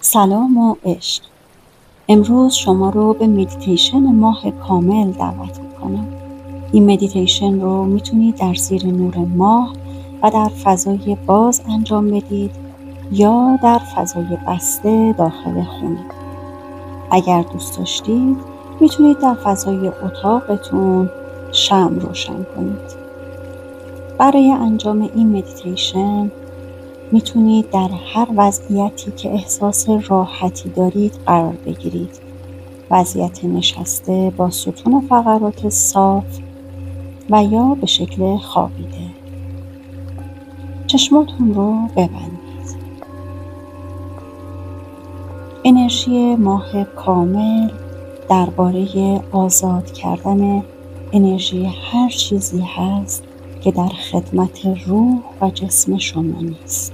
سلام و عشق. امروز شما رو به مدیتیشن ماه کامل دعوت میکنم. این مدیتیشن رو میتونید در زیر نور ماه و در فضای باز انجام بدید یا در فضای بسته داخل خونه. اگر دوست داشتید میتونید در فضای اتاقتون شمع روشن کنید. برای انجام این مدیتیشن میتونید در هر وضعیتی که احساس راحتی دارید قرار بگیرید. وضعیت نشسته با ستون فقرات صاف و یا به شکل خوابیده. چشماتون رو ببندید. انرژی ماه کامل درباره آزاد کردن انرژی هر چیزی هست که در خدمت روح و جسم شما نیست.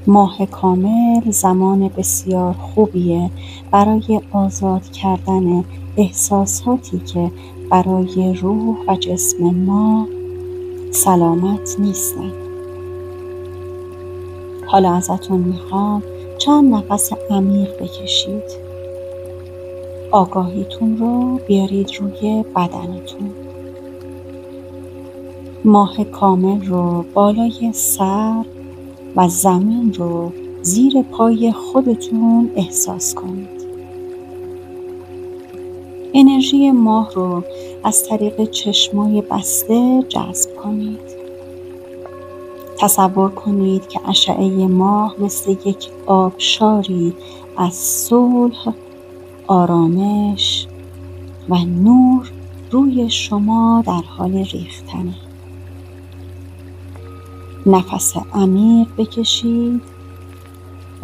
ماه کامل زمان بسیار خوبیه برای آزاد کردن احساساتی که برای روح و جسم ما سلامت نیستن. حالا ازتون میخوام چند نفس عمیق بکشید. آگاهیتون رو بیارید روی بدنتون. ماه کامل رو بالای سر و زمین رو زیر پای خودتون احساس کنید. انرژی ماه رو از طریق چشمای بسته جذب کنید. تصور کنید که اشعه ماه مثل یک آبشاری از صلح، آرامش و نور روی شما در حال ریختنه. نفس عمیق بکشید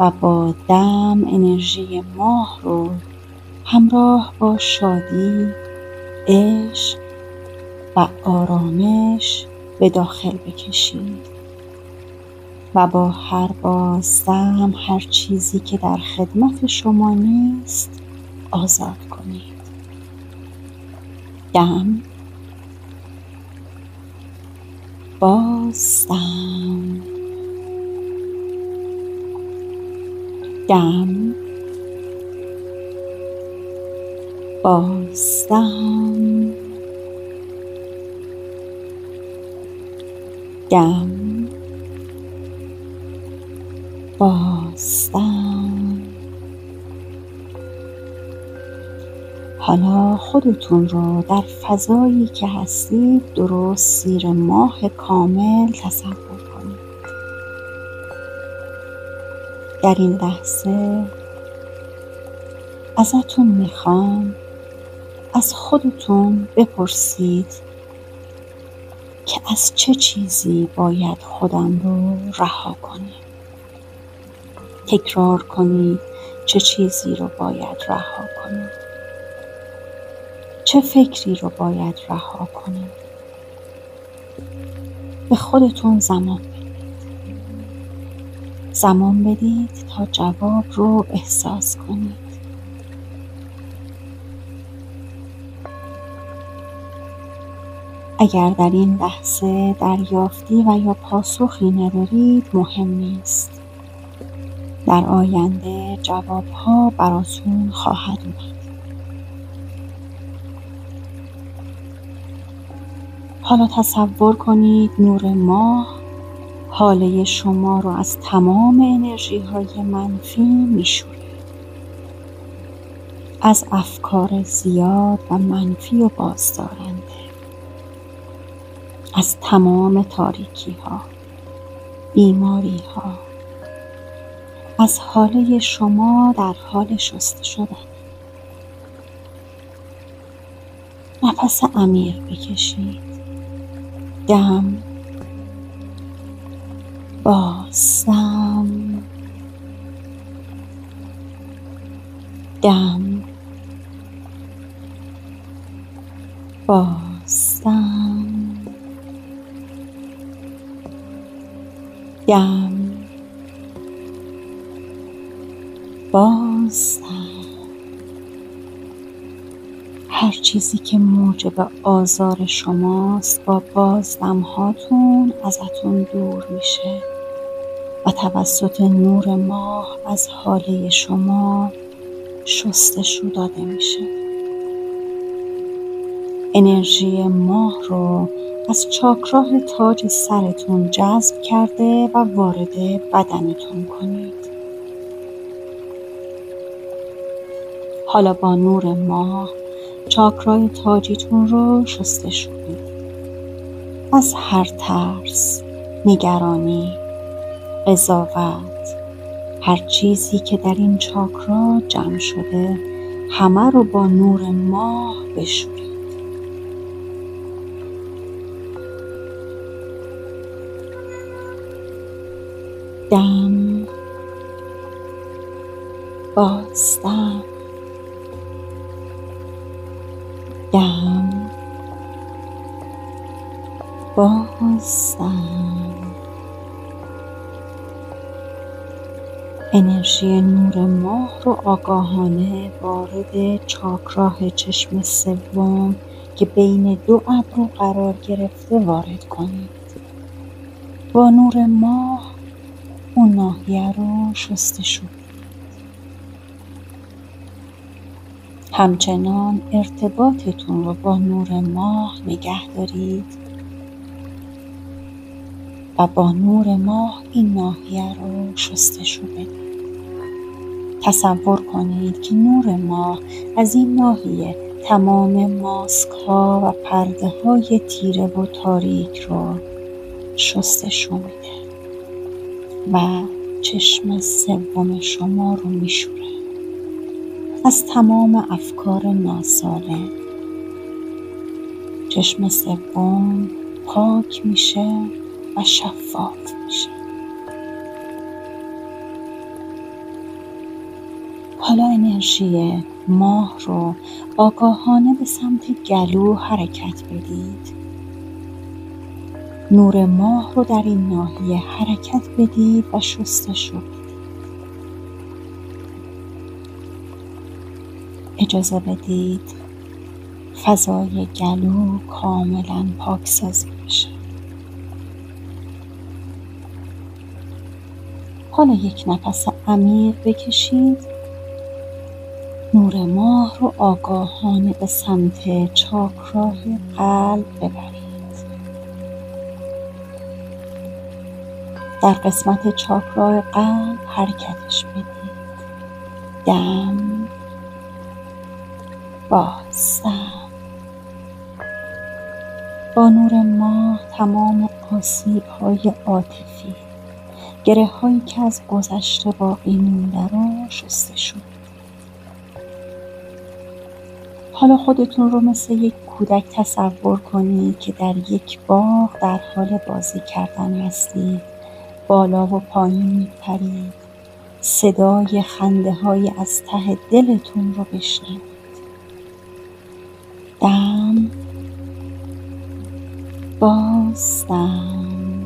و با دم انرژی ماه رو همراه با شادی، عشق و آرامش به داخل بکشید و با هر بازدم هر چیزی که در خدمت شما نیست آزاد کنید. دم، بازدم، دم، بازدم، دم، بازدم. حالا خودتون رو در فضایی که هستید درست زیر ماه کامل تصور کنید. در این لحظه ازتون میخوام از خودتون بپرسید که از چه چیزی باید خودم رو رها کنم. تکرار کنید چه چیزی رو باید رها کنم. چه فکری رو باید رها کنم. به خودتون زمان بدید تا جواب رو احساس کنید. اگر در این لحظه دریافتی و یا پاسخی ندارید مهم نیست. در آینده جوابها براتون خواهد اومد. حالا تصور کنید نور ماه حاله شما رو از تمام انرژی های منفی میشوره. از افکار زیاد و منفی و بازدارنده. از تمام تاریکی ها، بیماری ها. از حاله شما در حال شسته شدن. نفس عمیق بکشید. دم، بازدم، دم، بازدم، دم، بازدم. هر چیزی که موجب آزار شماست با بازدم هاتون ازتون دور میشه و توسط نور ماه از حاله شما شستشو داده میشه. انرژی ماه رو از چاکراه تاج سرتون جذب کرده و وارد بدنتون کنید. حالا با نور ماه چاکرای تاجیتون رو شستشو بدید. از هر ترس، نگرانی، قضاوت، هر چیزی که در این چاکرا جمع شده همه رو با نور ماه بشورید. دم، بازدم، دم، بازدم. انرژی نور ماه رو آگاهانه وارد چاکراه چشم سوم که بین دو ابرو قرار گرفته وارد کنید. با نور ماه اون ناحیه رو شستشو بدید. همچنان ارتباطتون رو با نور ماه نگه دارید و با نور ماه این ناحیه رو شستشو بدید. تصور کنید که نور ماه از این ناحیه تمام ماسک ها و پرده های تیره و تاریک رو شستشو میده و چشم سوم شما رو میشوره. از تمام افکار ناسالم چشم سوم پاک میشه و شفاف میشه. حالا انرژی ماه رو آگاهانه به سمت گلو حرکت بدید. نور ماه رو در این ناحیه حرکت بدید و شستشو بدید. اجازه بدید فضای گلو کاملا پاکسازی بشه. حالا یک نفس عمیق بکشید. نور ماه رو آگاهانه به سمت چاکراه قلب ببرید. در قسمت چاکراه قلب حرکتش بدید. دم، بازدم. با نور ماه تمام آسیب‌های عاطفی، گره‌هایی که از گذشته باقی مونده رو شستشو بدید. حالا خودتون رو مثل یک کودک تصور کنید که در یک باغ در حال بازی کردن هستید. بالا و پایین میپرید. صدای خنده های از ته دلتون رو بشنوید. دم، بازدم،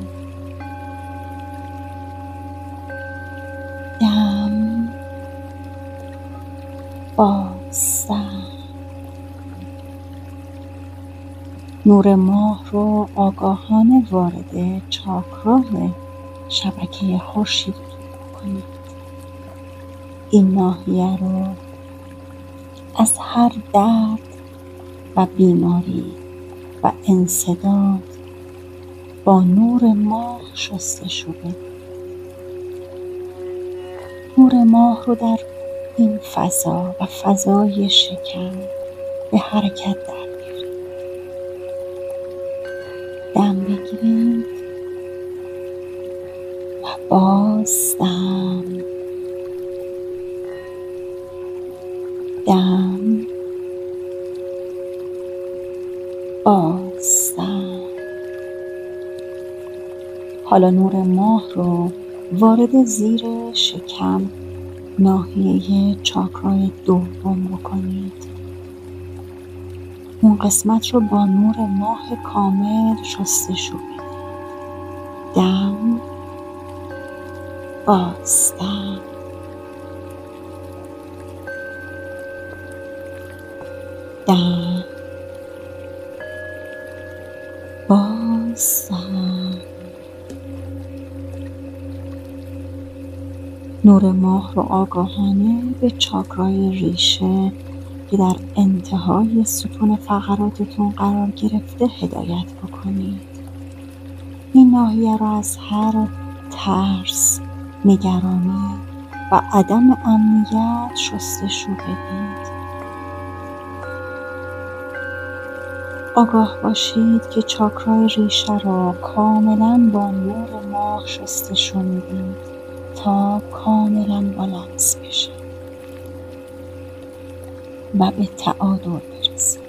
دم، بازدم. نور ماه رو آگاهانه وارد چاکراه شبکه خورشیدتون کنید. این ناحیه رو از هر درد و بیماری و انسداد با نور ماه شستشو بدید. نور ماه رو در این فضا و فضای شکم به حرکت در بیارید. دم بگیرید و بازدم، دم، بازدم. حالا نور ماه رو وارد زیر شکم ناحیه چاکرای دوم بکنید. اون قسمت رو با نور ماه کامل شستشو بدید. دم، بازدم، دم، بازدم. نور ماه رو آگاهانه به چاکرای ریشه که در انتهای ستون فقراتتون قرار گرفته هدایت بکنید. این ناحیه را از هر ترس، نگرانی و عدم امنیت شستشو بدید. آگاه باشید که چاکرای ریشه را کاملا با نور ماه شستشو میدید تا کاملا بالانس بشه و به تعادل برسه.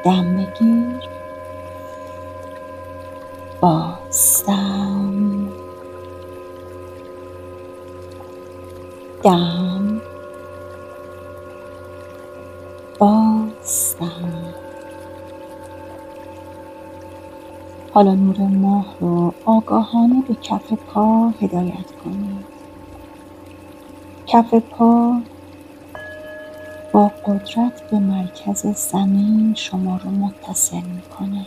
دم بگیر، بازدم، دم، بازدم. حالا نور ماه رو آگاهانه به کف پا هدایت کنید. کف پا با قدرت به مرکز زمین شما رو متصل میکنه.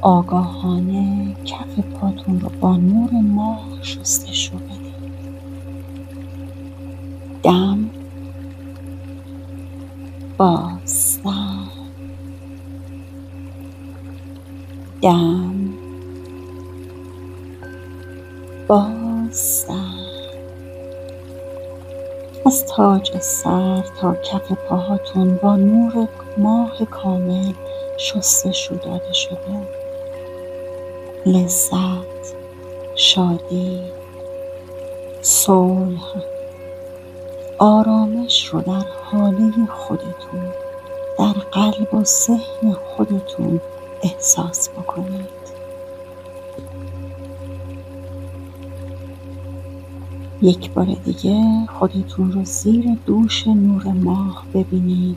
آگاهانه کف پاتون رو با نور ماه شستشو بدید. دم، بازدم، دم، بازدم. از تاج سر تا کف پاهاتون با نور ماه کامل شستشو داده شده. لذت، شادی، صلح، آرامش رو در حاله خودتون، در قلب و ذهن خودتون احساس بکنید. یک بار دیگه خودتون رو زیر دوش نور ماه ببینید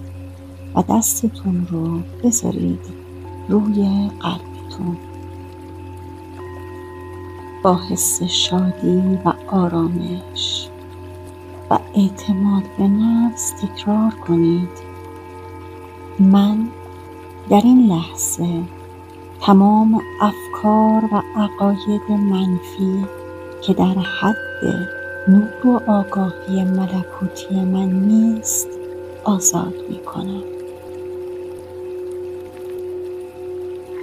و دستتون رو بذارید روی قلبتون. با حس شادی و آرامش و اعتماد به نفس تکرار کنید: من در این لحظه تمام افکار و عقاید منفی که در حد نور و آگاهی ملکوتی من نیست آزاد می کنم.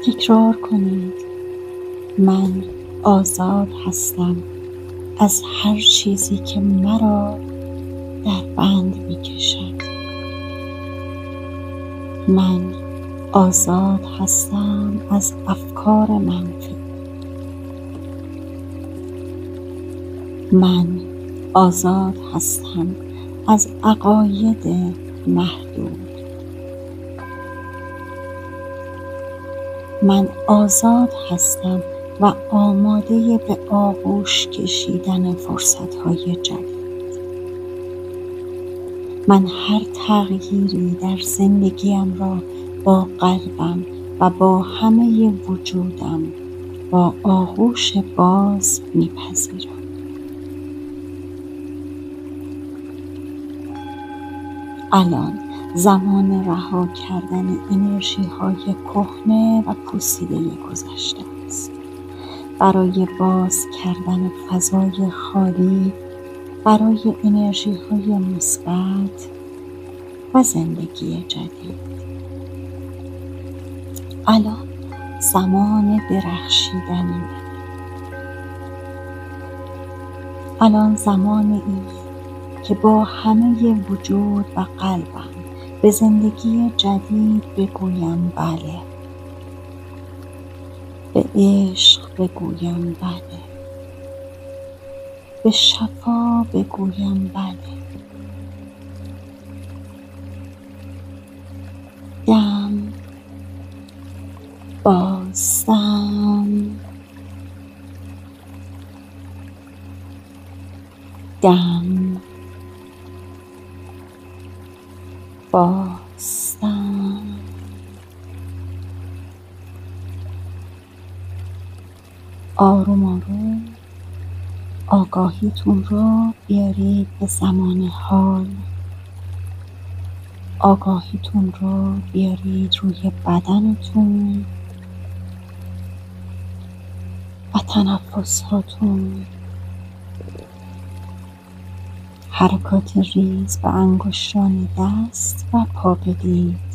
تکرار کنید: من آزاد هستم از هر چیزی که مرا در بند می کشد. من آزاد هستم از افکار منفی. من آزاد هستم از عقاید محدود. من آزاد هستم و آماده به آغوش کشیدن فرصت‌های جدید. من هر تغییری در زندگیم را با قلبم و با همه وجودم با آغوش باز میپذیرم. الان زمان رها کردن انرژی های کهنه و پوسیده گذشته است. برای باز کردن فضای خالی برای انرژی های مثبت و زندگی جدید. الان زمان درخشیدنه. الان زمان اینه که با همه وجود و قلبم به زندگی جدید بگویم بله. به عشق بگویم بله. به شفا بگویم بله. دم، بازدم، دم، بازدم. آروم آروم آگاهیتون رو بیارید به زمان حال. آگاهیتون رو بیارید روی بدنتون و تنفس هاتون، حرکات ریز به انگشتان دست و پا بدید.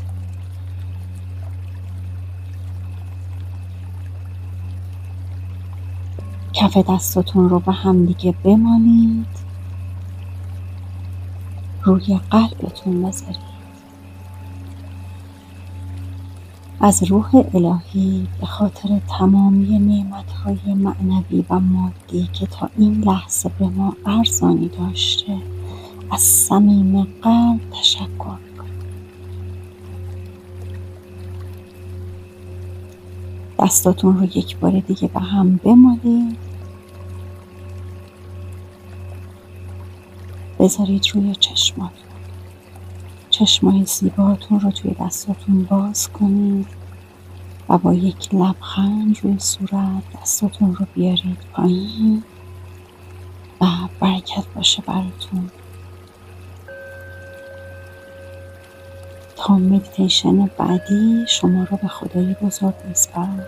کف دستاتون رو به همدیگه بمالید، روی قلبتون بذارید. از روح الهی به خاطر تمامی نعمت‌های معنوی و مادی که تا این لحظه به ما ارزانی داشته از صمیم قلب تشکر می‌کنم. دستاتون رو یک بار دیگه به هم بمالید، بذارید روی چشماتون. چشمای زیباتون رو توی دستاتون باز کنید و با یک لبخند روی صورت دستاتون رو بیارید پایین و برکت باشه براتون. تا مدیتیشن بعدی شما رو به خدای بزرگ میسپارم.